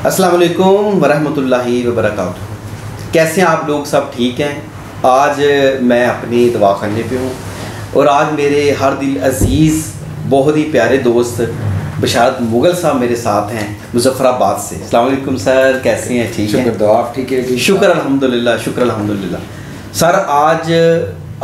अस्सलाम वालेकुम वरहमतुल्लाहि वबरकातुहू। कैसे हैं आप लोग? सब ठीक हैं? आज मैं अपनी दवाखाने पे हूँ और आज मेरे हर दिल अजीज़ बहुत ही प्यारे दोस्त बशारत मुगल साहब मेरे साथ हैं मुज़फ़्फ़राबाद से। अस्सलाम वालेकुम सर, कैसे हैं? ठीक हैं? शुक्र, आप ठीक है? शुक्र अल्हम्दुलिल्लाह, शुक्र अल्हम्दुलिल्लाह। सर आज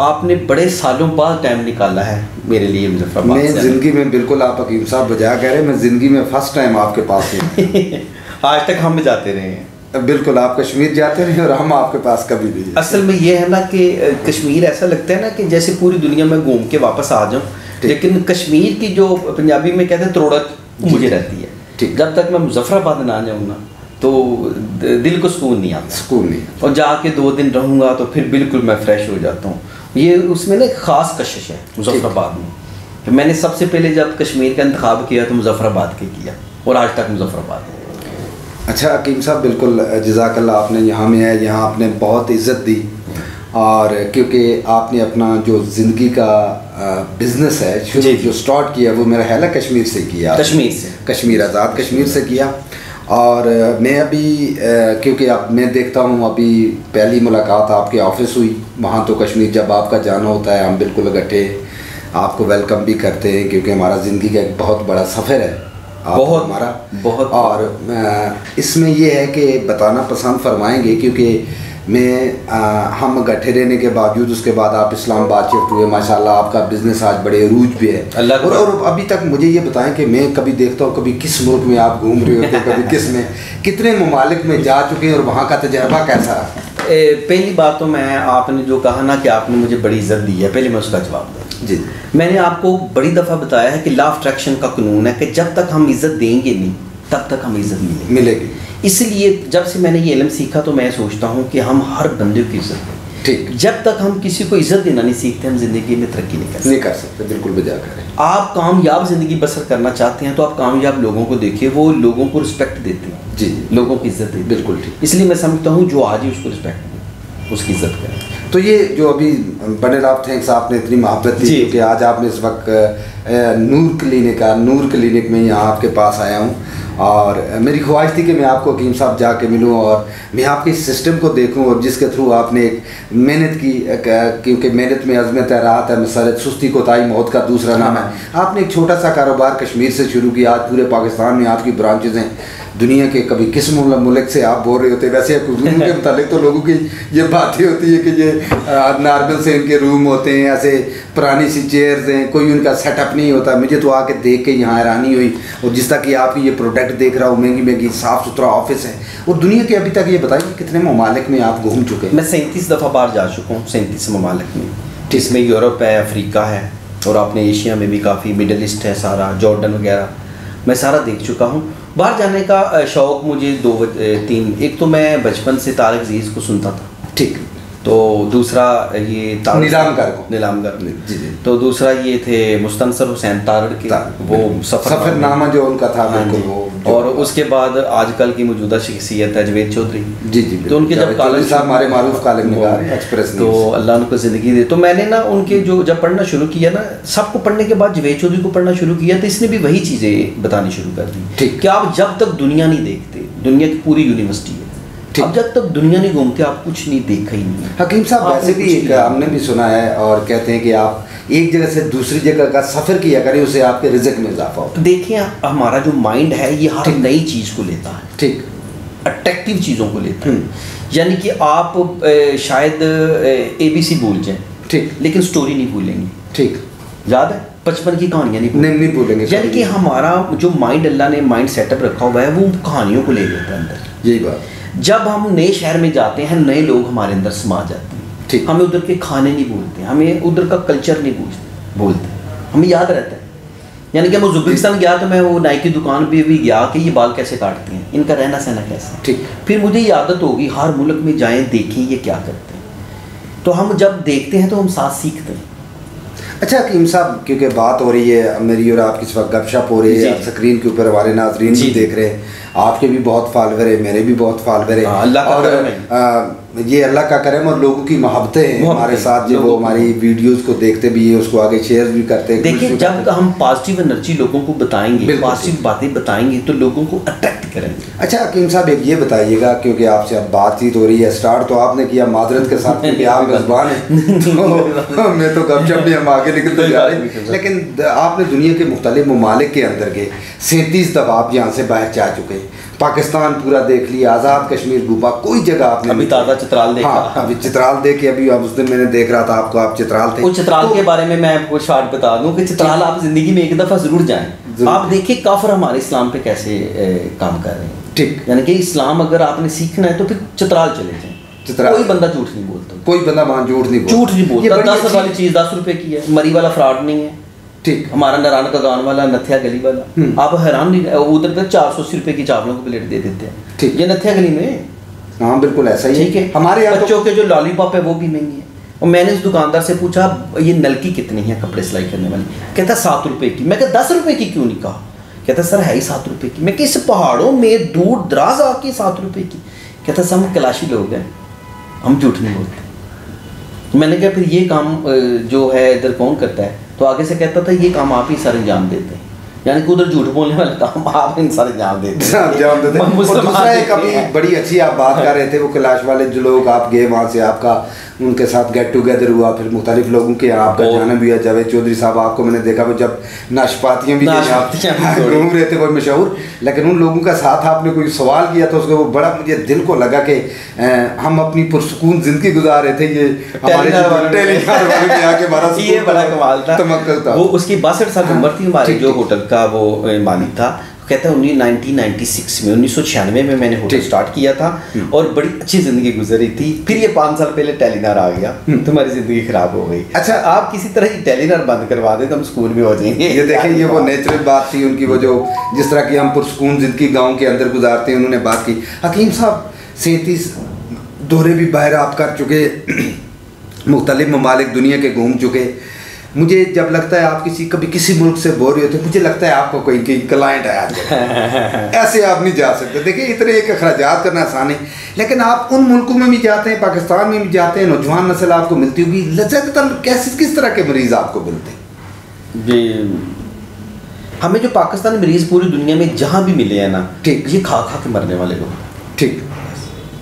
आपने बड़े सालों बाद टाइम निकाला है मेरे लिए मुज़फ़्फ़राबाद से। मैं ज़िंदगी में बिल्कुल, आप हकीम साहब बजा कह रहे हैं, मैं ज़िंदगी में फ़र्स्ट टाइम आपके पास हूँ। आज तक हम जाते रहे हैं। बिल्कुल, आप कश्मीर जाते रहे और हम आपके पास कभी नहीं। असल में ये है ना कि कश्मीर ऐसा लगता है ना कि जैसे पूरी दुनिया में घूम के वापस आ जाऊँ, लेकिन कश्मीर की जो पंजाबी में कहते हैं त्रोड़क मुझे रहती है। ठीक, जब तक मैं मुज़फ़्फ़राबाद ना जाऊँ ना तो दिल को सुकून नहीं आता। सुकून नहीं। और जाके 2 दिन रहूँगा तो फिर बिल्कुल मैं फ्रेश हो जाता हूँ। ये उसमें ना एक ख़ास कशिश है मुज़फ़्फ़राबाद में। तो मैंने सबसे पहले जब कश्मीर का इंतखाब किया तो मुज़फ़्फ़राबाद के किया और आज तक मुज़फ़्फ़राबाद है। अच्छा हकीम साहब, बिल्कुल जज़ाकल्लाह, आपने यहाँ में है, यहाँ आपने बहुत इज़्ज़त दी और क्योंकि आपने अपना जो ज़िंदगी का बिज़नेस है शुरू जो स्टार्ट किया वो मेरा ख्याल है कश्मीर से किया। कश्मीर आज़ाद कश्मीर से किया। और मैं अभी क्योंकि अब मैं देखता हूँ, अभी पहली मुलाकात आपके ऑफिस हुई, वहाँ तो कश्मीर जब आपका जाना होता है हम बिल्कुल इकट्ठे आपको वेलकम भी करते हैं क्योंकि हमारा ज़िंदगी का एक बहुत बड़ा सफ़र है बहुत हमारा बहुत। और इसमें ये है कि बताना पसंद फरमाएंगे क्योंकि हम इकट्ठे रहने के बावजूद उसके बाद आप इस्लामाबाद शिफ्ट हुए, माशाल्लाह आपका बिज़नेस आज बड़े अरूज पे है। और अभी तक मुझे ये बताएं कि मैं कभी देखता हूँ कभी किस मुल्क में आप घूम रहे होते हैं, कभी किस में, कितने ममालिक में जा चुके हैं और वहाँ का तजर्बा कैसा रहा? पहली बात तो मैं, आपने जो कहा ना कि आपने मुझे बड़ी इज़्ज़त दी है, पहले मैं उसका जवाब दूँ। जी, मैंने आपको बड़ी दफ़ा बताया है कि लॉ ऑफ अट्रैक्शन का कानून है कि जब तक हम इज़्ज़त देंगे नहीं तब तक हम इज़्ज़त मिलेगी। इसलिए जब से मैंने ये इल्म सीखा तो मैं सोचता हूँ कि हम हर बंदे की इज़्ज़त दें। ठीक, जब तक हम किसी को इज़्ज़त देना नहीं सीखते हम ज़िंदगी में तरक्की नहीं कर सकते। बिल्कुल बजा करें। आप कामयाब ज़िंदगी बसर करना चाहते हैं तो आप कामयाब लोगों को देखिए, वो लोगों को रिस्पेक्ट देते हैं। जी, लोगों की इज़्ज़त देते। बिल्कुल ठीक। इसलिए मैं समझता हूँ जो आज ही उसको रिस्पेक्ट दें, उसकी इज़्ज़त करें। तो ये जो अभी बने राव थैंक्स, आपने इतनी मोहब्बत दी कि आज आपने इस वक्त नूर क्लिनिक में यहाँ आपके पास आया हूँ और मेरी ख्वाहिश थी कि मैं आपको हकीम साहब जाके मिलूँ और मैं आपके सिस्टम को देखूँ और जिसके थ्रू आपने एक मेहनत की, क्योंकि मेहनत में अज़मत है, राहत है, मसरत, सुस्ती कोताही मौत का दूसरा नाम है। आपने एक छोटा सा कारोबार कश्मीर से शुरू किया, आज पूरे पाकिस्तान में आपकी ब्रांचेज़ हैं, दुनिया के कभी किस मुल्क से आप बोल रहे होते। वैसे कुजूम के मुतालिक तो लोगों की ये बातें होती है कि ये नार्मल से इनके रूम होते हैं, ऐसे पुरानी सी चेयर्स हैं, कोई उनका सेटअप नहीं होता। मुझे तो आके देख के यहाँ हैरानी हुई और जिस तक कि आपकी ये प्रोडक्ट देख रहा हूँ, महंगी महंगी साफ़ सुथरा ऑफिस है। और दुनिया के अभी तक ये बताइए कितने ममालिक में आप घूम चुके हैं? मैं 37 दफ़ा बाहर जा चुका हूँ, 37 ममालिक में, जिसमें यूरोप है, अफ्रीका है और अपने एशिया में भी काफ़ी, मिडल ईस्ट है सारा, जॉर्डन वगैरह, मैं सारा देख चुका हूँ। बाहर जाने का शौक़ मुझे 2-3, एक तो मैं बचपन से तारिक अज़ीज़ को सुनता था, ठीक, तो दूसरा ये नीलामगर जी, तो दूसरा ये थे मुस्तनसर हुसैन तारड़ के वो सफ़रनामा जो उनका था, बिल्कुल वो। और उसके बाद आजकल की मौजूदा शख्सियत है जवेद चौधरी। जी, तो उनके जब कॉलेज साहब हमारे मारूफ कॉलेज में एक्सप्रेस, तो अल्लाह उनको ज़िंदगी दे। तो मैंने ना उनके जो जब पढ़ना शुरू किया ना, सबको पढ़ने के बाद जवेद चौधरी को पढ़ना शुरू किया तो इसने भी वही चीज़ें बतानी शुरू कर दी। ठीक, कि आप जब तक दुनिया नहीं देखते, दुनिया की पूरी यूनिवर्सिटी है, अब जब तक दुनिया नहीं घूमते आप कुछ नहीं देखा ही नहीं। हकीम साहब वैसे भी हमने भी सुना है और कहते हैं कि आप एक जगह से दूसरी जगह का सफ़र किया करें, उससे आपके रिज़्क में इजाफा हो। तो देखिए हमारा जो माइंड है ये हर नई चीज़ को लेता है, ठीक, अट्रैक्टिव चीज़ों को लेता है। यानी कि आप शायद ABC भूल जाएं, ठीक, लेकिन स्टोरी नहीं भूलेंगे। ठीक, याद है बचपन की कहानियाँ नहीं भूलेंगे। यानी कि हमारा जो माइंड अल्लाह ने माइंड सेटअप रखा हुआ है वो कहानियों को ले लेता है अंदर। यही बात। जब हम नए शहर में जाते हैं नए लोग हमारे अंदर समा जाते हैं, ठीक, हमें उधर के खाने नहीं भूलते, हमें उधर का कल्चर नहीं भूलते, हमें याद रहता है। यानी कि मैं उज़्बेकिस्तान गया तो मैं वो नाई की दुकान पे भी गया कि ये बाल कैसे काटते हैं, इनका रहना सहना कैसा, ठीक। फिर मुझे ये आदत होगी हर मुल्क में जाएं देखें ये क्या करते हैं, तो हम जब देखते हैं तो हम साथ सीखते हैं। अच्छा हकीम साहब, क्योंकि बात हो रही है मेरी और आपकी इस वक्त गपशप हो रही है, स्क्रीन के ऊपर हमारे नाजरीन भी देख रहे हैं, आपके भी बहुत फॉलोवर है, मेरे भी बहुत फॉलोवर है। और ये अल्लाह का करम और लोगों की मोहब्बतें हैं हमारे साथ, जो वो हमारी वीडियोस को देखते भी है, उसको आगे शेयर भी करते हैं। देखिए जब हम पॉजिटिव एनर्जी लोगों को बताएंगे, पॉजिटिव बातें बताएंगे तो लोगों को अट्रैक्ट करेंगे। अच्छा हकीम साहब एक ये बताइएगा, क्योंकि आपसे अब बातचीत हो रही है, स्टार्ट तो आपने किया माजरत के साथ क्योंकि आप मेज़बान हैं तो मैं तो गपशप में हम आगे निकलते जा रहे हैं, लेकिन आपने दुनिया के मुख्तलिफ ममालिक के अंदर के 37 दफ़ा आप यहाँ से बाहर जा चुके हैं, पाकिस्तान पूरा देख लिया, आज़ाद कश्मीर घूमा, कोई जगह आपने अभी ताज़ा चित्राल देखा। हाँ, अभी चित्राल देखे, अभी उस दिन मैंने देख रहा था आपको, आप चित्राल थे। उस चित्राल के बारे में मैं आपको शॉर्ट बता दूं कि चित्राल आप जिंदगी में एक दफ़ा ज़रूर जाएं। आप देखिए काफिर हमारे इस्लाम पे कैसे काम कर रहे हैं। ठीक, यानी कि इस्लाम अगर आपने सीखना है तो फिर चित्राल चले जाएं। कोई बंदा झूठ नहीं बोलता, कोई बंदा वहाँ झूठ नहीं बोलता। 10 वाली चीज़ 10 रुपए की है, मरी वाला फ्रॉड नहीं है। ठीक, हमारा नारायण का गान वाला नथिया गली वाला, आप हैरान नहीं, उधर तक 480 रुपए की चावलों को प्लेट दे देते हैं। ठीक, ये नथिया गली में, हाँ बिल्कुल ऐसा ही ठीक है। हमारे यहाँ बच्चों के जो लॉलीपॉप है वो भी महंगी है। और मैंने उस दुकानदार से पूछा ये नलकी कितनी है कपड़े सिलाई करने वाली, कहता 7 रुपए की। मैं कहता 10 रुपए की क्यों नहीं कहा, कहता सर है ही 7 रुपए की। मैं किस पहाड़ों में दूर दराज आके 7 रुपए की, कहता सब हम कैलाशी लोग हैं, हम झूठ नहीं बोलते। मैंने कहा फिर ये काम जो है इधर कौन करता है, तो आगे से कहता था ये काम आप ही सर अंजाम देते हैं, यानी कि उधर झूठ बोलने वाला काम आप इन सारे अंजाम देते हैं। और दूसरा एक अभी बड़ी अच्छी आप बात कर रहे थे, वो कैलाश वाले जो लोग आप गए वहाँ से, आपका उनके साथ गेट टुगेदर हुआ, फिर मुख्तलिफ लोगों के यहाँ आपका जाना भी हुआ। जावेद चौधरी साहब आपको मैंने देखा वो जब नाशपातियाँ भी घूम रहे थे, वो मशहूर, लेकिन उन लोगों का साथ आपने कोई सवाल किया था उसको, वो बड़ा मुझे दिल को लगा कि हम अपनी पुरसुकून जिंदगी गुजार रहे थे, ये हमारे ये बड़ा कमाल था। वो उसकी 62 साल उम्र थी, हमारे जो होटल का वो मालिक था, कहता है 1996 में 1996 में मैंने होटल स्टार्ट किया था और बड़ी अच्छी ज़िंदगी गुजरी थी। फिर ये 5 साल पहले टेलीनॉर आ गया, तुम्हारी ज़िंदगी ख़राब हो गई। अच्छा आप किसी तरह ही टेलीनॉर बंद करवा दें तो हम स्कूल में हो जाएंगे। ये देखें, ये वो नेचुरल बात थी उनकी, वो जो जिस तरह की हम पुरसुकून ज़िंदगी गाँव के अंदर गुजारते हैं, उन्होंने बात की। हकीम साहब 37 दौरे भी बाहर आप कर चुके, मुख्तलिफ ममालिक दुनिया के घूम चुके। मुझे जब लगता है आप कभी किसी मुल्क से बोर होते, मुझे लगता है आपको कोई क्लाइंट आया ऐसे आप नहीं जा सकते। देखिए इतने एक अखराजात करना आसान है, लेकिन आप उन मुल्कों में भी जाते हैं, पाकिस्तान में भी जाते हैं, नौजवान नस्ल आपको मिलती होगी, लज्जतन कैसे किस तरह के मरीज़ आपको मिलते हैं? जी हमें जो पाकिस्तानी मरीज़ पूरी दुनिया में जहाँ भी मिले हैं ना, ठीक, ये खा खा के मरने वाले लोग। ठीक,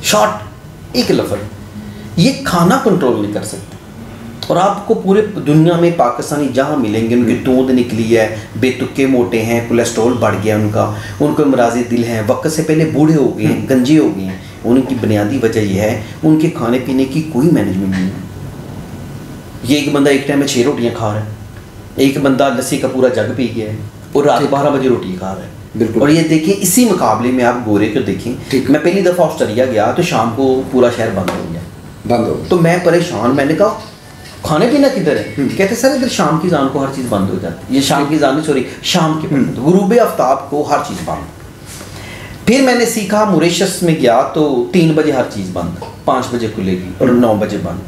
शॉर्ट एक लफ्ज़, ये खाना कंट्रोल नहीं कर सकते। और आपको पूरे दुनिया में पाकिस्तानी जहाँ मिलेंगे उनकी तूंद निकली है, बेतुके मोटे हैं, कोलेस्ट्रॉल बढ़ गया उनको मराज़े दिल हैं, वक्त से पहले बूढ़े हो गए हैं, गंजे हो गए हैं। उनकी बुनियादी वजह यह है उनके खाने पीने की कोई मैनेजमेंट नहीं है। ये एक बंदा एक टाइम में 6 रोटियाँ खा रहा है, एक बंदा लस्सी का पूरा जग पी गया है और रात 12 बजे रोटी खा रहा है। बिल्कुल। और ये देखिए इसी मुकाबले में आप गोरे को देखें, मैं पहली दफ़ा ऑस्ट्रेलिया गया तो शाम को पूरा शहर बंद हो गया, बंद हो, तो मैं परेशान, मैंने कहा खाने पीना किधर है? कहते सर इधर शाम की जान को हर चीज़ बंद हो जाती है। ये शाम की जान नहीं, सॉरी शाम के गुरूब आफ्ताब को हर चीज़ बंद। फिर मैंने सीखा, मॉरिशस में गया तो 3 बजे हर चीज़ बंद, 5 बजे खुलेगी और 9 बजे बंद,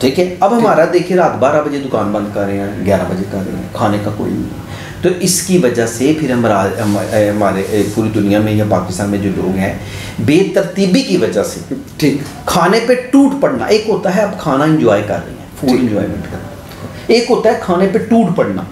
ठीक है। अब हमारा देखिए रात 12 बजे दुकान बंद कर रहे हैं, 11 बजे कर रहे हैं, खाने का कोई नहीं। तो इसकी वजह से फिर हमारे पूरी दुनिया में या पाकिस्तान में जो लोग हैं, बेतरतीबी की वजह से, ठीक, खाने पे टूट पड़ना। एक होता है आप खाना इंजॉय कर रहे हैं, फूड इंजॉयमेंट करना, एक होता है खाने पे टूट पड़ना।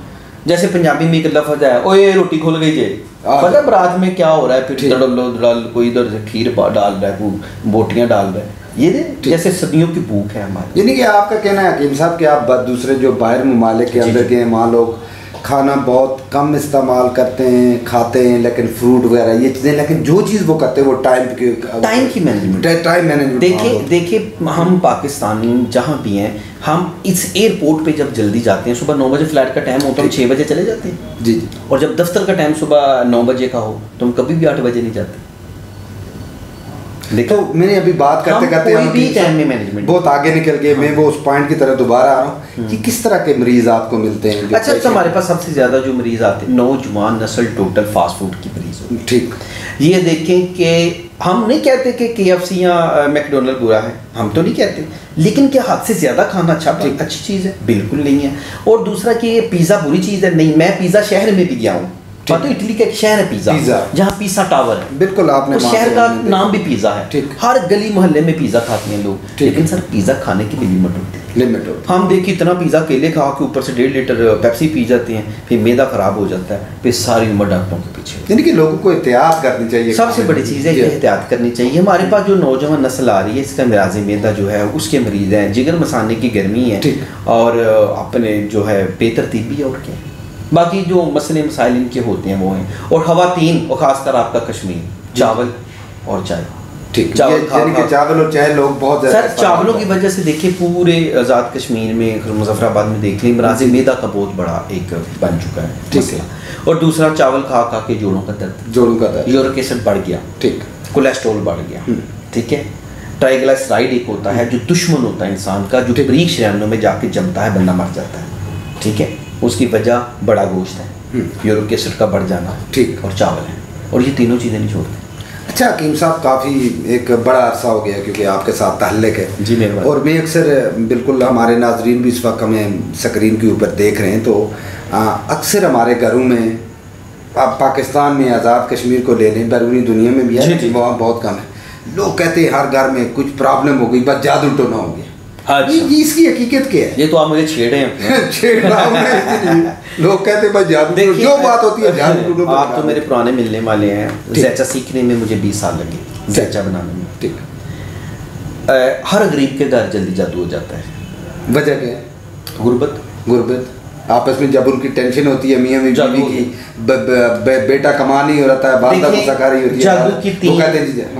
जैसे पंजाबी में एक लफ्ज़ है, ओए रोटी खुल गई जे, पता रात में क्या हो रहा है, फिर दड़ल कोई इधर से खीर डाल रहा है, कोई बोटियाँ डाल रहा है। ये जैसे सदियों की भूख है हमारी। यानी कि आपका कहना है हकीम साहब कि आप दूसरे जो बाहर ममालिक के अंदर के हैं, वहाँ लोग खाना बहुत कम इस्तेमाल करते हैं, खाते हैं, लेकिन फ्रूट वगैरह ये चीज़ें, लेकिन जो चीज़ वो करते हैं वो टाइम की मैनेजमेंट। देखिए हम पाकिस्तानी जहाँ भी हैं, हम इस एयरपोर्ट पे जब जल्दी जाते हैं, सुबह 9 बजे फ्लाइट का टाइम होता है, हम 6 बजे चले जाते हैं जी, और जब दफ्तर का टाइम सुबह 9 बजे का हो तो हम कभी भी 8 बजे नहीं जाते। तो मैंने अभी बात करते करते कोई भी टाइम में मैनेजमेंट बहुत आगे निकल गए। मैं वो उस पॉइंट की तरफ दोबारा आ रहा हूँ कि किस तरह के मरीज़ आपको मिलते हैं। अच्छा, तो हमारे पास सबसे ज़्यादा जो मरीज़ आते हैं, नौजवान नस्ल टोटल फास्ट फूड की मरीज़ होती है। ठीक, ये देखें कि हम नहीं कहते कि KFC या मैकडोनल्ड बुरा है, हम तो नहीं कहते, लेकिन क्या हद से ज़्यादा खाना अच्छी चीज़ है? बिल्कुल नहीं है। और दूसरा कि ये पिज़्ज़ा बुरी चीज़ है, नहीं, मैं पिज़्ज़ा शहर में भी गया हूँ, हाँ, तो इटली का एक शहर है पिज़्ज़ा, जहाँ पिज़्ज़ा टावर है, बिल्कुल आपने उस शहर का नाम भी पिज़्ज़ा है। हर गली मोहल्ले में पिज़्ज़ा खाते हैं लोग, लेकिन सर पिज़्ज़ा खाने की भी लिमिट होती है। हम देखिए इतना पिज़्ज़ा केले खा के ऊपर से 1.5 लीटर पेप्सी पी जाते हैं, फिर मैदा खराब हो जाता है, फिर सारी उम्र डॉक्टरों के पीछे। यानी कि लोगों को एहतियात करनी चाहिए, सबसे बड़ी चीज़ है ये एहतियात करनी चाहिए। हमारे पास जो नौजवान नस्ल आ रही है, इसका मिराज़ मैदा जो है उसके मरीज़ हैं, जिगर मसाने की गर्मी है और अपने जो है बेतरतीबी और क्या, बाकी जो मसले मसाइल इनके होते हैं वो हैं। और ख़वातीन और ख़ासकर आपका कश्मीर, चावल और चाय, ठीक, यानी कि चावल और चाय लोग बहुत ज़्यादा, सर चावलों की वजह से देखिए पूरे आज़ाद कश्मीर में, मुजफ्फराबाद में देख लें, मराज़ मैदा का बहुत बड़ा एक बन चुका है, ठीक है। और दूसरा चावल खा खा के जोड़ों का दर्द, यूरिक एसिड बढ़ गया, ठीक, कोलेस्ट्रॉल बढ़ गया, ठीक है। ट्राइग्लिसराइड एक होता है जो दुश्मन होता है इंसान का, जो बारीक शरीरों में जाके जमता है, बंदा मर जाता है, ठीक है। उसकी वजह बड़ा गोश्त है, यूरिक एसिड का बढ़ जाना, ठीक, और चावल है, और ये तीनों चीज़ें नहीं छोड़ते। अच्छा हकीम साहब, काफ़ी एक बड़ा अरसा हो गया क्योंकि आपके साथ ताल्लुक़ है जी मेरे, और मैं अक्सर, बिल्कुल हमारे नाजरीन भी इस वक्त हमें स्क्रीन के ऊपर देख रहे हैं, तो अक्सर हमारे घरों में, आप पाकिस्तान में आज़ाद कश्मीर को ले लें, बैरूनी दुनिया में भी है, वहाँ बहुत कम है, लोग कहते हैं हर घर में कुछ प्रॉब्लम हो गई, बस जादू टोना हो गया। अच्छा। ये इसकी हकीकत क्या है? ये तो आप मुझे छेड़े हैं छेड़ रहा हूं मैं, लोग कहते हैं भाई जादू, जो बात होती है जादू। आप तो मेरे पुराने मिलने वाले हैं। ज़ैचा सीखने में मुझे 20 साल लगे, ज़ैचा बनाने में, ठीक। हर गरीब के घर जल्दी जादू हो जाता है। वजह क्या है? गुर्बत। आपस में जब उनकी टेंशन होती है, मियाँ बीवी की, बेटा कमा नहीं हो रहा है, बात सखा रही होती है,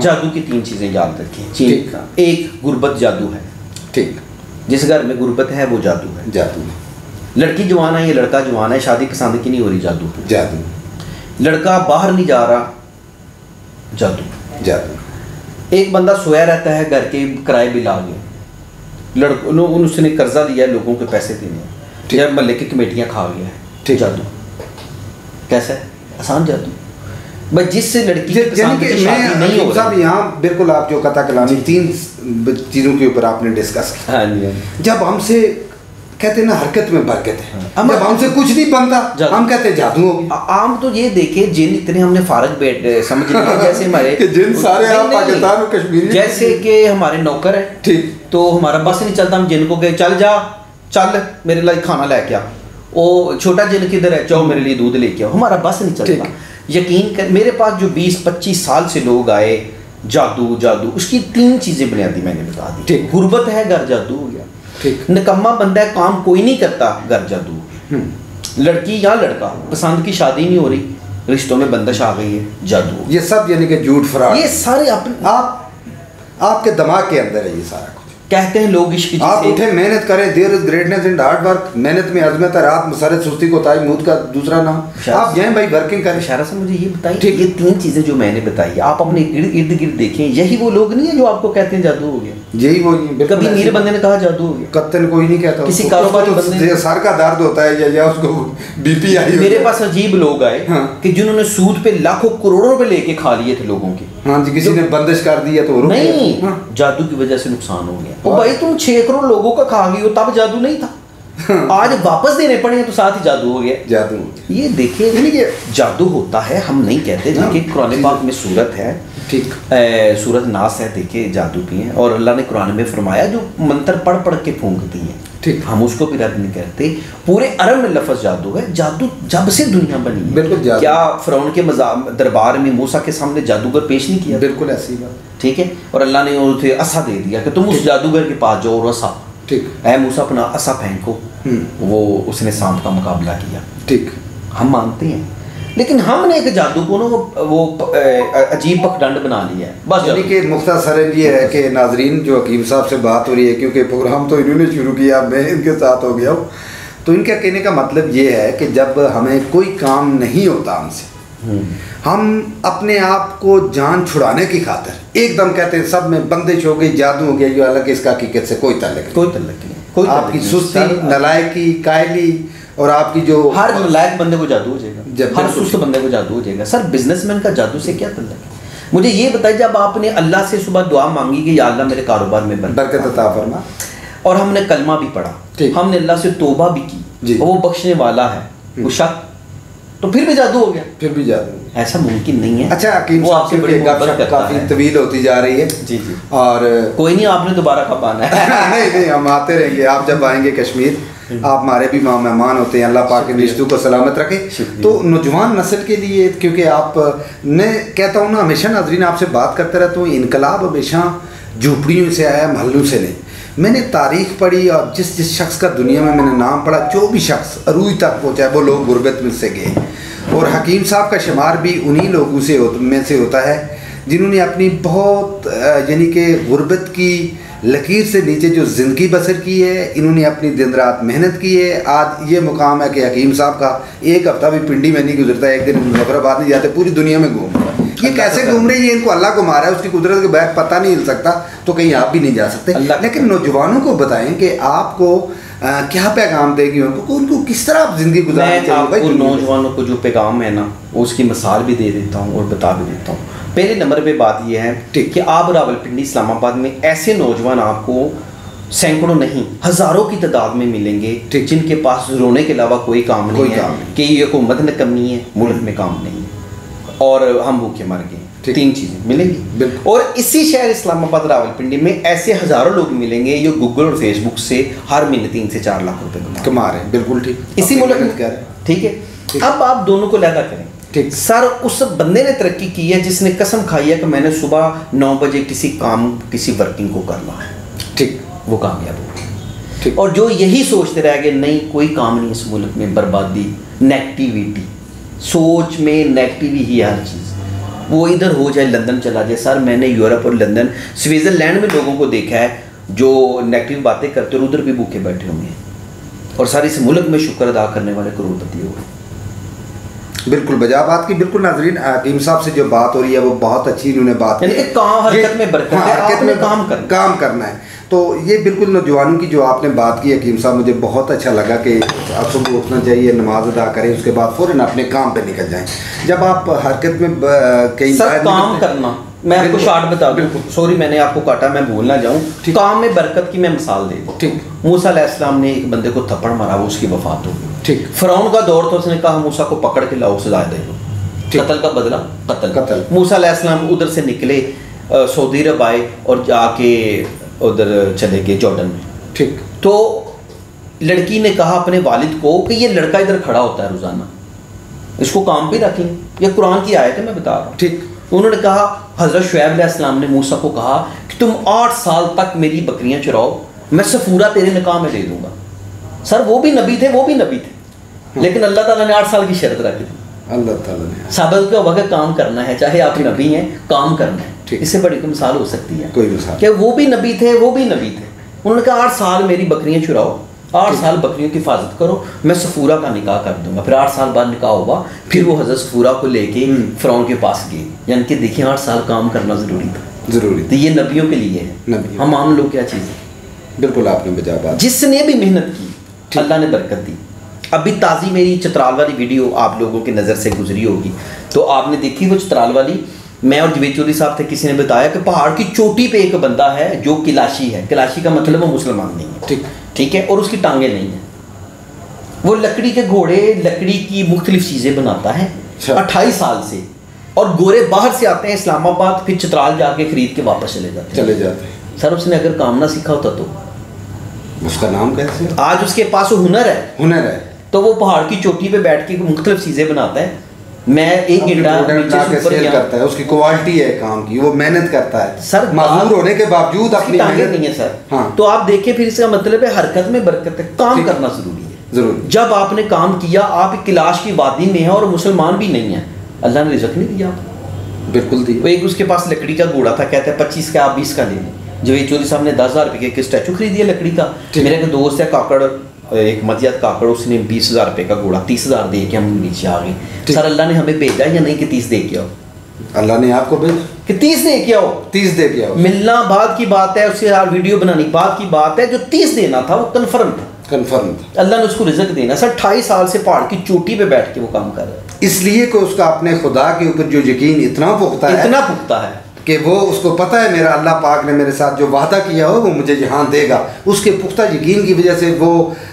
जादू की 3 चीज़ें याद रखें। एक गुर्बत जादू है, ठीक, जिस घर में गुर्बत है वो जादू है। लड़की जवान है, ये लड़का जवान है, शादी पसंद की नहीं हो रही, जादू। लड़का बाहर नहीं जा रहा, जादू। एक बंदा सोया रहता है, घर के किराए बिल आ गए, उसने कर्जा लिया है लोगों के पैसे देने, या महल्ले की कमेटियाँ खा गया है, जादू। कैसा है? आसान जादू। बस जिससे लड़की नहीं हो साहब, यहाँ बिल्कुल आप जो कथा कलामी 3 चीज़ों के ऊपर आपने डिस्कस किया। हाँ जी। जब हमसे कहते हैं ना हरकत में बरकत है, जब हमसे कुछ नहीं बनता हम कहते हैं जादू हो गया। आम तो ये देखे जिन इतने हमने फारग बैठ समझ लिया, जैसे हमारे जिन सारे आप पाकिस्तान और कश्मीर, जैसे कि हमारे नौकर है, ठीक, तो हमारा बस नहीं चलता, हम जिन को कहे चल मेरे लिए खाना लेके आ, वो छोटा जिन किधर है, जाओ मेरे लिए दूध लेके आओ, हमारा बस नहीं चलता। यकीन कर, मेरे पास जो 20-25 साल से लोग आए, जादू, उसकी 3 चीज़ें बुनियादी मैंने बता दी, ठीक। गुर्बत है, घर जादू हो गया, ठीक। निकम्मा बंदा है, काम कोई नहीं करता, घर जादू। लड़की या लड़का पसंद की शादी नहीं हो रही, रिश्तों में बंदिश आ गई है, जादू। ये सब यानी कि झूठ फराड, ये सारे आपके दिमाग के अंदर है ये सारा। कहते हैं लोग इश्क, आप उठे मेहनत करें, there is greatness in hard work, मेहनत में अज़मत है, रात मसरत सुस्ती को ताई मूद का दूसरा नाम, आप जाएं भाई वर्किंग करें। इशारा से मुझे ये बताइए, ये 3 चीज़ें जो मैंने बताई, आप अपने इर्द गिर्द देखें, यही वो लोग नहीं है जो आपको कहते हैं जादू हो गया, यही वो। कभी मीर बंदे ने कहा जादू हो गया? कत्तन कोई नहीं कहता, किसी कारोबारी बंदे सर का दर्द होता है या उसको बीपी आई। मेरे पास अजीब लोग आए कि जिन्होंने सूद पे लाखों करोड़ों रुपए लेके खा लिए थे लोगों के। हाँ जी, किसी ने बंदिश कर दिया तो नहीं, जादू की वजह से नुकसान हो गया। तो भाई तुम 6 करोड़ लोगों का खा गई हो, तब जादू नहीं था, आज वापस देने पड़े तो साथ ही जादू हो गया। जादू ये देखिए, यानी कि जादू होता है, हम नहीं कहते। देखिए कुरान पाक में सूरत है, ठीक, सूरत नास है, देखिए जादू की है, और अल्लाह ने कुरान में फरमाया जो मंत्र पढ़ के फूंकती हैं, ठीक, हम उसको भी रद्द नहीं करते। पूरे अरब में लफ्ज़ जादू है, जादू जब से दुनिया बनी है। बिल्कुल, क्या फ़िरौन के दरबार में मूसा के सामने जादूगर पेश नहीं किया? बिल्कुल ऐसी बात, ठीक है। और अल्लाह ने उसे असा दे दिया कि तुम उस जादूगर के पास जाओ और असा, ठीक, ऐ मूसा अपना असा फेंको, वो उसने सांप का मुकाबला किया, ठीक। हम मानते हैं, लेकिन हमने एक जादू को ना वो अजीब पखडंड बना लिया है बस। यानी कि मुख्तसरन ये है कि नाजरीन जो हकीम साहब से बात हो रही है, क्योंकि प्रोग्राम तो इन्होंने शुरू किया, मैं इनके साथ हो गया हूँ, तो इनका कहने का मतलब ये है कि जब हमें कोई काम नहीं होता हमसे, हम अपने आप को जान छुड़ाने की खातिर एकदम कहते हैं सब में बंदिश हो गई, जादू हो गया, ये अलग, इसका हकीकत से कोई ताल्लुक नहीं। आपकी सुस्ती, नलायकी, कायली और आपकी जो हर नलायक बंदे को जादू हो जाएगा, हर सुस्त बंदे को जादू हो जाएगा। सर बिजनेसमैन का जादू से क्या ताल्लुक है? मुझे ये बताइए, जब आपने अल्लाह से सुबह दुआ मांगी कि या अल्लाह मेरे कारोबार में बरकत अता फरमा, और हमने कलमा भी पढ़ा, हमने अल्लाह से तौबा भी की, वो बख्शने वाला है, वो शक तो फिर भी जादू हो गया, फिर भी जादू। ऐसा मुमकिन नहीं है। अच्छा हकीम वो आपसे बड़ी गपशप काफ़ी तवील होती जा रही है। जी जी। और कोई नहीं, आपने दोबारा कब आना है? नहीं नहीं, हम आते रहेंगे। आप जब आएंगे कश्मीर, आप हमारे भी मेहमान होते हैं। अल्लाह पाक के रिश्तों को सलामत रखे। तो नौजवान नस्ल के लिए, क्योंकि आप मैं कहता हूँ ना, हमेशा नाजरीन आपसे बात करते रहता हूँ, इनकलाब हमेशा झूपड़ियों से आया, महलों से नहीं। मैंने तारीख पढ़ी और जिस जिस शख्स का दुनिया में मैंने नाम पढ़ा, जो भी शख्स अरूज तक पहुँचा, वो लोग गुर्बत में से गए। और हकीम साहब का शुमार भी उन्हीं लोगों में से होता है जिन्होंने अपनी बहुत यानी कि गुर्बत की लकीर से नीचे जो ज़िंदगी बसर की है। इन्होंने अपनी दिन रात मेहनत की है। आज ये मुकाम है कि हकीम साहब का एक हफ़्ता भी पिंडी में नहीं गुजरता, एक दिन मुजफ्फराबाद नहीं जाते, पूरी दुनिया में घूम रहे। ये कैसे घूम रहे हैं, ये इनको अल्लाह को मारा है, उसकी कुदरत के बैग पता नहीं हिल सकता, तो कहीं आप भी नहीं जा सकते। लेकिन नौजवानों को बताएं कि आपको क्या पैगाम देगी उनको किस तरह आप ज़िंदगी गुजारनी चाहिए। नौजवानों को जो पैगाम है ना, उसकी मिसाल भी दे देता हूँ और बता भी देता हूँ। पहले नंबर पे बात यह है कि आप रावलपिंडी इस्लामाबाद में ऐसे नौजवान आपको सैकड़ों नहीं हज़ारों की तादाद में मिलेंगे जिनके पास रोने के अलावा कोई काम नहीं है कि ये हुकूमत में कमी है, मुल्क में काम नहीं है और हम भूखे मर गए। 3 चीज़ें मिलेंगी। और इसी शहर इस्लामाबाद रावलपिंडी में ऐसे हज़ारों लोग मिलेंगे जो गूगल और फेसबुक से हर महीने 3 से 4 लाख रुपए कमा रहे हैं। बिल्कुल ठीक, इसी मुल्क में। ठीक है, अब आप दोनों को लगा करें। ठीक सर, उस बंदे ने तरक्की की है जिसने कसम खाई है कि मैंने सुबह 9 बजे किसी वर्किंग को करना है। ठीक, वो कामयाब हो। ठीक, और जो यही सोचते रह गए नहीं कोई काम नहीं इस मुल्क में, बर्बादी, नेगेटिविटी, सोच में नेगेटिव ही हर चीज़, वो इधर हो जाए, लंदन चला जाए। सर, मैंने यूरोप और लंदन, स्विट्ज़रलैंड में लोगों को देखा है जो नेगेटिव बातें करते और उधर भी भूखे बैठे होंगे, और सर इस मुल्क में शुक्र अदा करने वाले करोड़पति हो गए। बिल्कुल बजा बात की। बिल्कुल नाजरीन, हकीम साहब से जो बात हो रही है वो बहुत अच्छी इन्होंने बात की। हरकत में बरकत है, हरकत में काम करना है। तो ये बिल्कुल नौजवानों की जो आपने बात की हकीम साहब, मुझे बहुत अच्छा लगा कि आप सुबह उठना चाहिए, नमाज अदा करें, उसके बाद फ़ौरन अपने काम पे निकल जाएं। जब आप हरकत में कहीं काम करना, मैं आपको शॉर्ट बता दूं, सॉरी मैंने आपको काटा, मैं भूल ना जाऊं, काम में बरकत की मैं मिसाल दे दूं। ठीक, मूसा अलैहिस्सलाम ने एक बंदे को थप्पड़ मारा, वो उसकी वफात हो गई। ठीक, फ़िरौन का दौर था, उसने कहा मूसा को पकड़ के लाओ, सजा दे दो, कत्ल का बदला कत्ल। मूसा अलैहिस्सलाम उधर से निकले, सऊदी अरब आए और जाके उधर चले गए जॉर्डन में। ठीक, तो लड़की ने कहा अपने वालिद को कि ये लड़का इधर खड़ा होता है रोज़ाना, इसको काम पे रखेंगे, ये कुरान की आयत है मैं बता रहा हूँ। ठीक, उन्होंने कहा, हज़रत शुएब अलैहिस्सलाम ने मूसा को कहा कि तुम 8 साल तक मेरी बकरियां चराओ, मैं सफूरा तेरे निकाह में दे दूंगा। सर वो भी नबी थे, वो भी नबी थे, लेकिन अल्लाह ताला ने 8 साल की शर्त रखी थी। अल्लाह ताला ने साबित किया वक्त काम करना है, चाहे आप नबी हैं, काम करना है। इससे बड़ी कोई मिसाल हो सकती है? कोई मिसाल क्या? वो भी नबी थे, वो भी नबी थे। उन्होंने कहा 8 साल मेरी बकरियां चुराओ, 8 साल बकरियों की हिफाजत करो, मैं सफूरा का निकाह कर दूंगा। फिर 8 साल बाद निकाह होगा, फिर वो हज़रत सफूरा को लेके फ़िरौन के पास गए। यानी कि देखिए 8 साल काम करना ज़रूरी था। तो ये नबियों के लिए है, हम आम लोग क्या चीज़ है। बिल्कुल आपने बजा बात, जिसने भी मेहनत की अल्लाह ने बरकत दी। अभी ताज़ी मेरी चतराल वाली वीडियो आप लोगों की नज़र से गुजरी होगी, तो आपने देखी वो चतराल वाली, मैं और जवेद चौधरी साहब थे, किसी ने बताया कि पहाड़ की चोटी पे एक बंदा है जो किलाशी है। किलाशी का मतलब वो मुसलमान नहीं है। ठीक है, और उसकी टांगे नहीं है। वो लकड़ी के घोड़े, लकड़ी की मुख्तलिफ चीज़ें बनाता है 28 साल से, और गोरे बाहर से आते हैं इस्लामाबाद, फिर चतराल जाके खरीद के वापस चले जाते हैं। सर उसने अगर काम ना सीखा होता तो उसका नाम कैसे? आज उसके पास हुनर है, तो वो पहाड़ की चोटी पे बैठ के मुख्तलिफ चीज़ें बनाता है। मैं एक घंटा करता है, उसकी क्वालिटी है काम की, वो मेहनत करता है सर, मजदूर होने के बावजूद अपनी मेहनत नहीं है सर। हाँ, तो आप देखिए फिर इसका मतलब है हरकत में बरकत है, काम करना जरूरी है। जरूर, जब आपने काम किया, आप किलाश की वादी में हैं और मुसलमान भी नहीं है, अल्लाह ने रिज़्क़ नहीं दिया आपको? बिल्कुल दी। वो एक उसके पास लकड़ी का घोड़ा था, कहते हैं 25 का आप 20 का ले लें। जवेद चौधरी साहब ने 10,000 रुपये के स्टैचू खरीद दिया लकड़ी का। मेरा एक दोस्त है काकड़, एक मदियत काकड़, उसने 20,000 रुपये का घोड़ा 30,000 दे के हम नीचे आ गए। सर अल्लाह ने हमें भेजा या नहीं कि 30 दे के आओ? अल्लाह ने आपको भेजा कि 30 दे के आओ, 30 दे के आओ। मिलना बाद की बात है, उसके यार वीडियो बनानी बाद की बात है, जो 30 देना था वो कन्फर्म था। अल्लाह ने उसको रिज़्क़ देना। सर 28 साल से पहाड़ की चोटी पे बैठ के वो काम कर रहा है, इसलिए कि उसका अपने खुदा के ऊपर जो यकीन इतना पुख्ता है कि वो उसको पता है मेरा अल्लाह पाक ने मेरे साथ जो वादा किया हो वो मुझे यहाँ देगा, उसके पुख्ता यकीन की वजह से वो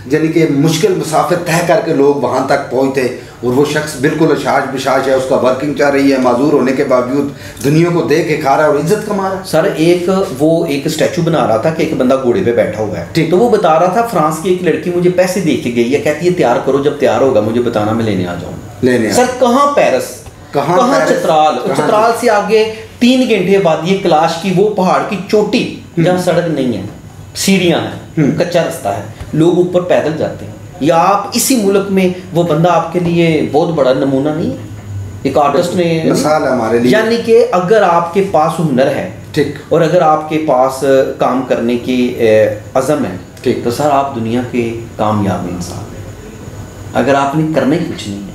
यानी कि मुश्किल मुसाफिर तय करके लोग वहाँ तक पहुँचते। और वो शख्स बिल्कुल अशाश बिशाश है, उसका वर्किंग चल रही है, माजूर होने के बावजूद दुनिया को दे के खा रहा है और इज्जत कमा रहा है। सर एक स्टैचू बना रहा था कि एक बंदा घोड़े पे बैठा हुआ है, ठीक। तो वो बता रहा था फ्रांस की एक लड़की मुझे पैसे दे के गई है, कहती है तैयार करो, जब तैयार होगा मुझे बताना, मैं लेने आ जाऊँगा। लेने सर कहाँ पेरिस, कहाँ चतराल, चतराल से आगे 3 घंटे बाद ये कैलाश की वो पहाड़ की चोटी जहाँ सड़क नहीं है, सीढ़ियाँ हैं, कच्चा रास्ता है, लोग ऊपर पैदल जाते हैं। या आप इसी मुल्क में वो बंदा आपके लिए बहुत बड़ा नमूना नहीं है, एक आर्टिस्ट ने मिसाल है हमारे लिए। यानी कि अगर आपके पास हुनर है, ठीक, और अगर आपके पास काम करने की अज़म है, ठीक, तो सर आप दुनिया के कामयाब इंसान हैं। अगर आपने करने कुछ नहीं है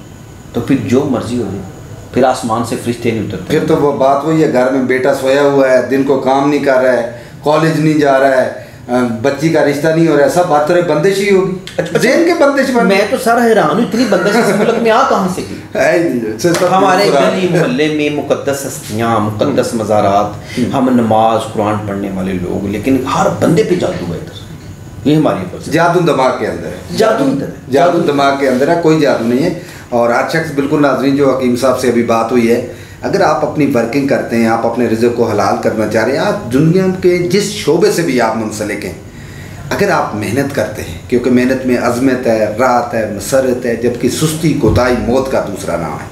तो फिर जो मर्जी हो जाए, फिर आसमान से फरिश्ते नहीं उतरते। फिर तो वो बात वही है, घर में बेटा सोया हुआ है, दिन को काम नहीं कर रहा है, कॉलेज नहीं जा रहा है, बच्ची का रिश्ता नहीं हो रहा है, सब बात तो बंदिश ही होगी। जेल के बंदिश बन। मैं तो सर हैरान हूँ, इतनी बंदिश इस मुल्क में आ कहाँ से की? हमारे गली मोहल्ले में मुकद्दस हस्तियाँ, मुकद्दस मज़ारात, हम नमाज कुरान पढ़ने वाले लोग, लेकिन हर बंदे पे जादू है इधर। ये हमारी जादू दिमाग के अंदर है, जादू दिमाग के अंदर है, कोई जादू नहीं है। और हर शख्स बिल्कुल नाज़रीन जो हकीम साहब से अभी बात हुई है, अगर आप अपनी वर्किंग करते हैं, आप अपने रिज़्क़ को हलाल करना चाह रहे हैं, आप दुनिया के जिस शोबे से भी आप मुंसलिक हैं, अगर आप मेहनत करते हैं, क्योंकि मेहनत में अज़मत है, राहत है, मसरत है, जबकि सुस्ती कोताही मौत का दूसरा नाम है।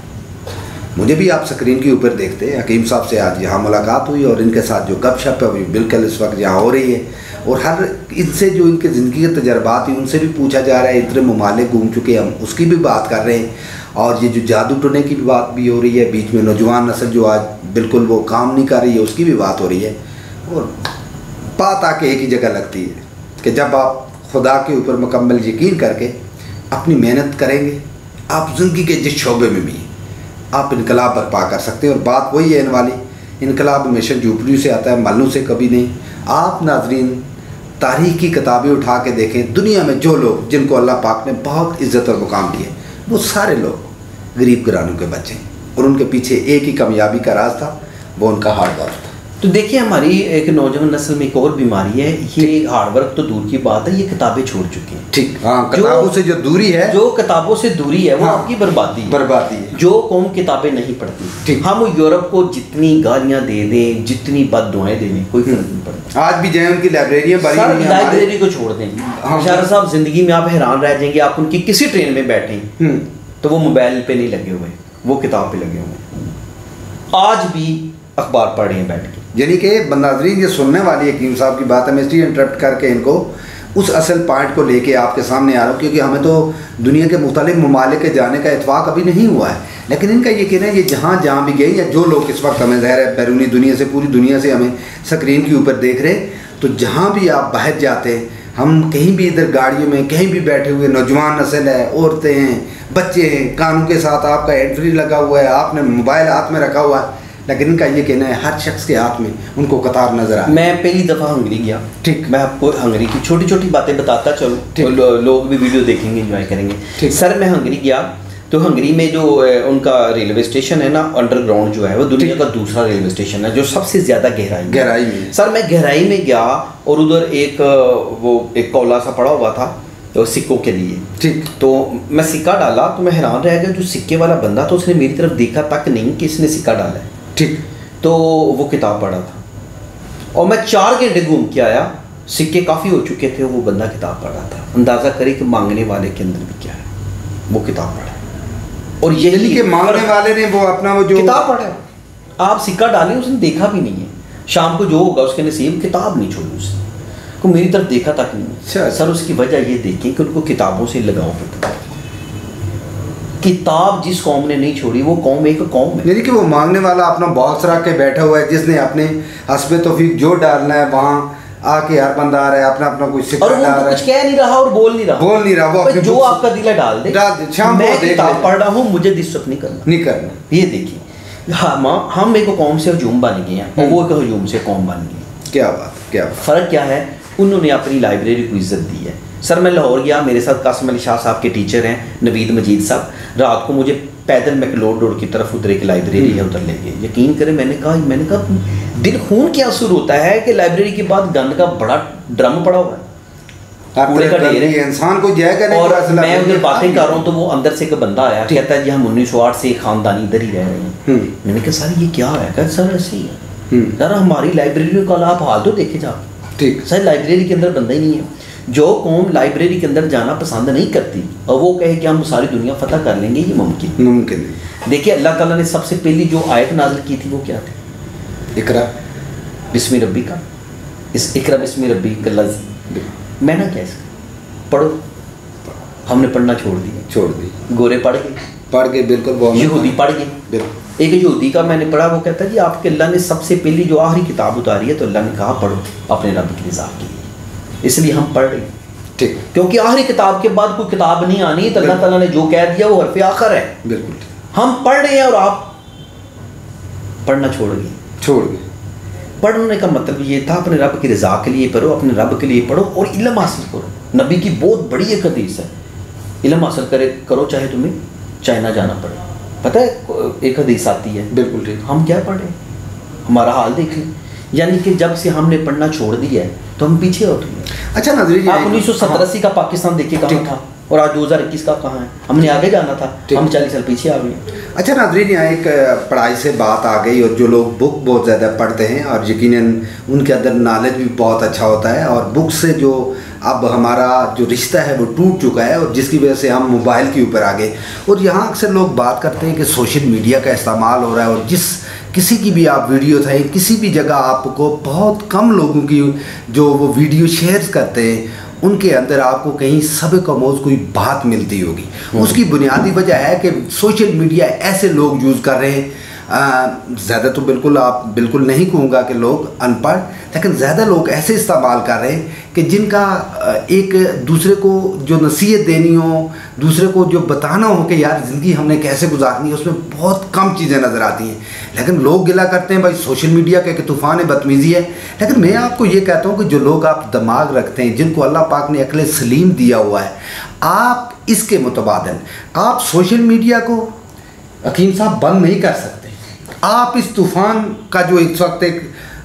मुझे भी आप स्क्रीन के ऊपर देखते हैं, हकीम साहब से आज यहाँ मुलाकात हुई और इनके साथ जो गपशप है वो बिल्कुल इस वक्त यहाँ हो रही है। और हर इनसे जो इनके ज़िंदगी के तजर्बात हैं उनसे भी पूछा जा रहा है, इतने ममालिक घूम चुके हम उसकी भी बात कर रहे हैं। और ये जो जादू टोने की भी बात भी हो रही है, बीच में नौजवान नस्ल जो आज बिल्कुल वो काम नहीं कर रही है उसकी भी बात हो रही है। और बात आके एक ही जगह लगती है कि जब आप खुदा के ऊपर मुकम्मल यकीन करके अपनी मेहनत करेंगे, आप ज़िंदगी के जिस शोबे में भी आप इनकलाब बर्पा कर सकते हैं। और बात वही है इन वाली, इनकलाब हमेशा झोपड़ियों से आता है, मल्लों से कभी नहीं। आप नाज़रीन तारीख़ की किताबें उठा के देखें, दुनिया में जो लोग जिनको अल्लाह पाक ने बहुत इज़्ज़त और मुकाम दिए, वो सारे लोग गरीब घरानों के बच्चे हैं। और उनके पीछे एक ही कामयाबी का राज था, वो उनका हार्ड वर्क था। तो देखिए हमारी एक नौजवान नस्ल में एक और बीमारी है, ये हार्ड वर्क तो दूर की बात है, ये किताबें छोड़ चुकी हैं। ठीक, हाँ, किताबों से जो दूरी है, जो किताबों से दूरी है वो हाँ, आपकी बर्बादी है। जो कौम किताबें नहीं पढ़ती, ठीक, हम यूरोप को जितनी गालियां दे दें, जितनी बद दुआएं दे दें, कोई फर्क नहीं पड़ता। आज भी जो उनकी लाइब्रेरियाँ भरी हुई हैं, लाइब्रेरी को छोड़ दें, शाह साहब जिंदगी में आप हैरान रह जाएंगे, आप उनकी किसी ट्रेन में बैठे तो वो मोबाइल पे नहीं लगे हुए, वो किताब पे लगे हुए, आज भी अखबार पढ़ रहे हैं बैठ के। यानी कि नाज़रीन ये सुनने वाली हकीम साहब की बात है, मैं इसलिए इंटरप्ट करके इनको उस असल पॉइंट को लेके आपके सामने आ रहा हूँ, क्योंकि हमें तो दुनिया के मुख्तलिफ ममालिक के जाने का इत्फाक अभी नहीं हुआ है, लेकिन इनका ये कहना है ये जहाँ जहाँ भी गए, या जो लोग इस वक्त हमें ज़ाहिर है बैरूनी दुनिया से, पूरी दुनिया से हमें स्क्रीन के ऊपर देख रहे, तो जहाँ भी आप बाहर जाते हैं, हम कहीं भी इधर गाड़ियों में कहीं भी बैठे हुए, नौजवान नस्ल है, औरतें हैं, बच्चे हैं, कानों के साथ आपका हेड फ्री लगा हुआ है, आपने मोबाइल हाथ में रखा हुआ है, लेकिन इनका ये कहना है हर शख्स के हाथ में उनको कतार नजर आए। मैं पहली दफ़ा हंगरी गया, ठीक, मैं आपको हंगरी की छोटी छोटी बातें बताता चलूँ, तो लोग भी वीडियो देखेंगे, एंजॉय करेंगे। सर मैं हंगरी गया तो हंगरी में जो उनका रेलवे स्टेशन है ना, अंडरग्राउंड जो है वो दुनिया का दूसरा रेलवे स्टेशन है जो सबसे ज़्यादा गहराई में। सर मैं गहराई में गया और उधर एक कौला सा पड़ा हुआ था तो सिक्कों के लिए, ठीक, तो मैं सिक्का डाला तो मैं हैरान रह गया, जो सिक्के वाला बंदा था उसने मेरी तरफ देखा तक नहीं कि इसने सिक्का डाला है, ठीक, तो वो किताब पढ़ा था। और मैं 4 घंटे घूम के आया, सिक्के काफ़ी हो चुके थे, वो बंदा किताब पढ़ रहा था। अंदाज़ा करें कि मांगने वाले के अंदर भी क्या है, वो किताब पढ़ा। और यही कि मांगने वाले ने वो अपना वो जो किताब पढ़ा, आप सिक्का डालें उसने देखा भी नहीं है, शाम को जो होगा उसके नसीब, किताब नहीं छोड़ी उसने, को मेरी तरफ देखा तक नहीं। सर उसकी वजह ये देखें कि उनको किताबों से लगाव पड़ता है। किताब जिस कौम ने नहीं छोड़ी वो कौम एक कौम है। यानी कि वो मांगने वाला अपना बॉक्स रख के बैठा हुआ है, जिसने अपने हस्बे तौफीक जो डालना है वहाँ आके हर बंदा आ रहा है, अपना अपना कुछ सिक्का डाल रहा है, कुछ कह नहीं रहा और बोल नहीं रहा, वो जो आपका दिल है डाल दे। मैं किताब पढ़ रहा हूँ, मुझे डिस्टर्ब नहीं करना। ये देखिए हम एक कौम से हजूम बन गए हैं और वो एक हजूम से कौम बन गई। क्या बात, क्या फ़र्क क्या है, उन्होंने अपनी लाइब्रेरी को इज्जत दी है। सर मैं लाहौर गया, मेरे साथ कासिम अली शाह साहब के टीचर हैं नवीद मजीद साहब, रात को मुझे पैदल मैकलोड रोड की तरफ उधर एक लाइब्रेरी है उधर ले गए। यकीन करें मैंने कहा दिल खून के आंसू रोता है कि लाइब्रेरी के बाद गंद का बड़ा ड्रम पड़ा हुआ है, कूड़े का ढेर है, इंसान को जाएगा नहीं। और मैं उधर बातें कर रहा हूँ तो वो अंदर से एक बंदा आया, कहता है जी हम 1908 से खानदानी इधर ही रह रहे हैं। मैंने कहा सर ये क्या है? कहते सर ऐसे ही है सर, हमारी लाइब्रेरी का आप हाल तो देखे जा। ठीक सर लाइब्रेरी के अंदर बंदा ही नहीं है। जो कौम लाइब्रेरी के अंदर जाना पसंद नहीं करती और वो कहे कि हम सारी दुनिया फतह कर लेंगे, ये मुमकिन नहीं। देखिए अल्लाह ताला ने सबसे पहली जो आयत नाज़िल की थी वो क्या थी? इकरा बिस्मि रब्बी का, इस इकरा बिस्मि रब्बी का लफ्ज़ मैंने क्या इसका पढ़ो, हमने पढ़ना छोड़ दी। गोरे पढ़ गए बिल्कुल, यहूदी पढ़ गए। एक यहूदी का मैंने पढ़ा, वो कहता है जी आपके अल्लाह ने सबसे पहली जो आखिरी किताब उतारी है तो अल्लाह ने कहा पढ़ो अपने रब की रज़ा के लिए, इसलिए हम पढ़ रहे हैं। ठीक, क्योंकि आखिरी किताब के बाद कोई किताब नहीं आनी, तो अल्लाह ताला ने जो कह दिया वो हर्फ़ आखिर है। बिल्कुल हम पढ़ रहे हैं और आप पढ़ना छोड़ गए। पढ़ने का मतलब ये था अपने रब की रज़ा के लिए पढ़ो, अपने रब के लिए पढ़ो और इल्म हासिल करो। नबी की बहुत बड़ी एक हदीस है, इल्म हासिल करो चाहे तुम्हें चाइना जाना पड़े। पता है एक हदीस आती है, बिल्कुल ठीक। हम क्या पढ़े, हमारा हाल देख लें। यानी कि जब से हमने पढ़ना छोड़ दिया है तो हम पीछे होते हैं। अच्छा नाज़रीन, आप 1970 का पाकिस्तान देखिए कहाँ था और आज 2021 का कहाँ है। हमने आगे जाना था, हम 40 साल पीछे आ गए। अच्छा नाज़रीन, यहाँ एक पढ़ाई से बात आ गई, और जो लोग बुक बहुत ज़्यादा पढ़ते हैं और यकीनन उनके अंदर नॉलेज भी बहुत अच्छा होता है, और बुक से जो अब हमारा जो रिश्ता है वो टूट चुका है, और जिसकी वजह से हम मोबाइल के ऊपर आ गए। और यहाँ अक्सर लोग बात करते हैं कि सोशल मीडिया का इस्तेमाल हो रहा है, और किसी की भी आप वीडियो था किसी भी जगह आपको बहुत कम लोगों की जो वो वीडियो शेयर करते हैं उनके अंदर आपको कहीं सबक आमोज़ कोई बात मिलती होगी। उसकी बुनियादी वजह है कि सोशल मीडिया ऐसे लोग यूज़ कर रहे हैं, ज़्यादा तो बिल्कुल नहीं कहूँगा कि लोग अनपढ़, लेकिन ज़्यादा लोग ऐसे इस्तेमाल कर रहे हैं कि जिनका एक दूसरे को जो नसीहत देनी हो, दूसरे को जो बताना हो कि यार ज़िंदगी हमने कैसे गुजारनी है, उसमें बहुत कम चीज़ें नज़र आती हैं। लेकिन लोग गिला करते हैं भाई सोशल मीडिया का एक तूफ़ान बदतमीज़ी है। लेकिन मैं आपको ये कहता हूँ कि जो लोग आप दिमाग रखते हैं, जिनको अल्लाह पाक ने अक्ल सलीम दिया हुआ है, आप इसके मुतबादिल आप सोशल मीडिया को हकीम साहब बंद नहीं कर सकते। आप इस तूफ़ान का जो इस वक्त एक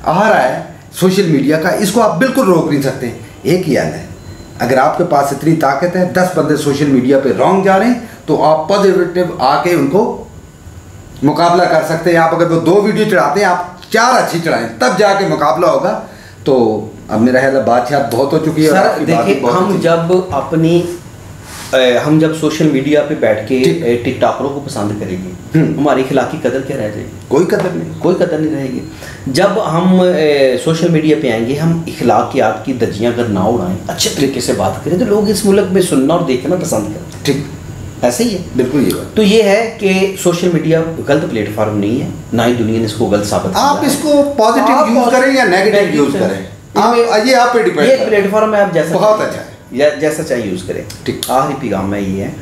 आ रहा है सोशल मीडिया का, इसको आप बिल्कुल रोक नहीं सकते। एक ही हाल है, अगर आपके पास इतनी ताकत है, 10 बंदे सोशल मीडिया पे रॉन्ग जा रहे हैं तो आप पॉजिटिव आके उनको मुकाबला कर सकते हैं। आप अगर वो 2 वीडियो चढ़ाते हैं, आप 4 अच्छी चढ़ाएं, तब जाके मुकाबला होगा। तो अब मेरा ख्याल बातचीत बहुत हो चुकी है। सर देखिए, हम जब सोशल मीडिया पे बैठ के टिकटॉकरों को पसंद करेंगे, हमारी अखलाकी कदर क्या रह जाएगी? कोई कदर नहीं रहेगी। जब हम सोशल मीडिया पे आएंगे, हम अखलाकियात की धज्जियां अगर ना उड़ाएं, अच्छे तरीके से बात करें, तो लोग इस मुल्क में सुनना और देखना पसंद करते हैं। ठीक, ऐसे ही है, बिल्कुल ये बात। तो ये है कि सोशल मीडिया गलत प्लेटफॉर्म नहीं है, ना ही दुनिया ने इसको गलत साबित किया। आप इसको पॉजिटिव यूज़ करें या नेगेटिव यूज़ करें, ये आप पे डिपेंड है। ये प्लेटफॉर्म है, आप जैसा बहुत अच्छा है या जैसा चाहिए यूज़ करें। ठीक, आखिरी पैगाम में ये है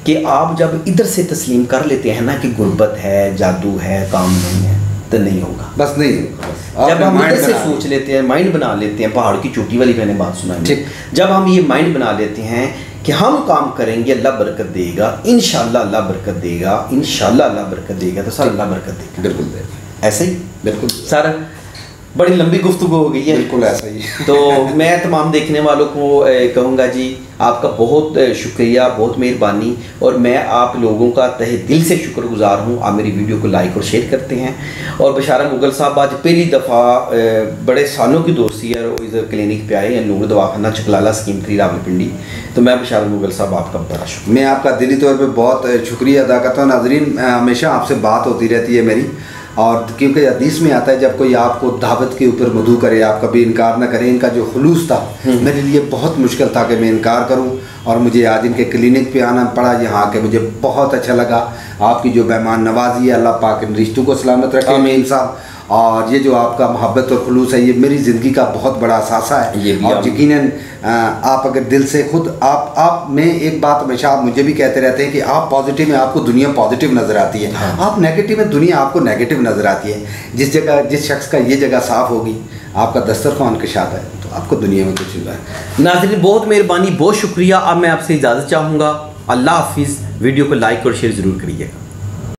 कि आप जब इधर से तस्लीम कर लेते हैं ना कि गुर्बत है, जादू है, काम नहीं है, तो नहीं होगा, बस नहीं होगा। जब हम इधर से सोच लेते हैं, माइंड बना लेते हैं, पहाड़ की चोटी वाली मैंने बात सुनाई, जब हम ये माइंड बना लेते हैं कि हम काम करेंगे अल्लाह बरकत देगा, इंशाल्लाह अल्लाह बरकत देगा, इंशाल्लाह अल्लाह बरकत देगा, तो सर अल्लाह बरकत देगा। बिल्कुल ऐसे ही, बिल्कुल सर बड़ी लंबी गुफ्तगू हो गई है। बिल्कुल ऐसा ही तो मैं तमाम देखने वालों को कहूँगा जी आपका बहुत शुक्रिया, बहुत मेहरबानी, और मैं आप लोगों का तहे दिल से शुक्रगुजार हूँ। आप मेरी वीडियो को लाइक और शेयर करते हैं। और बशारा मुगल साहब आज पहली दफ़ा बड़े सालों की दोस्ती है और इधर क्लिनिक पे आए हैं, नूर दवाखाना चकलाला स्कीम 3 रावलपिंडी। तो मैं बशारा मुगल साहब आपका बड़ा शुक्रिया। मैं आपका दिली तौर पर बहुत शुक्रिया अदा करता हूँ। नाज़रीन, हमेशा आपसे बात होती रहती है मेरी, और क्योंकि हदीस में आता है जब कोई आपको दावत के ऊपर मधु करे आप कभी इनकार न करें। इनका जो खुलूस था मेरे लिए बहुत मुश्किल था कि मैं इनकार करूं, और मुझे आज इनके क्लिनिक पे आना पड़ा। यहाँ आके मुझे बहुत अच्छा लगा। आपकी जो मेहमान नवाजी है, अल्लाह पाक इन रिश्तों को सलामत रखे आमीन साहब। और ये जो आपका मोहब्बत और खुलूस है, ये मेरी ज़िंदगी का बहुत बड़ा असासा है। और यकीनन आप अगर दिल से खुद आप में एक बात हमेशा आप मुझे भी कहते रहते हैं कि आप पॉजिटिव में आपको दुनिया पॉजिटिव नज़र आती है, आप नेगेटिव में दुनिया आपको नेगेटिव नज़र आती है। जिस शख्स का ये जगह साफ़ होगी, आपका दस्तरखान कशात है, तो आपको दुनिया में कुछ मिला है। नाज़रीन बहुत मेहरबानी, बहुत शुक्रिया। अब मैं आपसे इजाज़त चाहूँगा। अल्लाह हाफिज़। वीडियो को लाइक और शेयर ज़रूर करिएगा।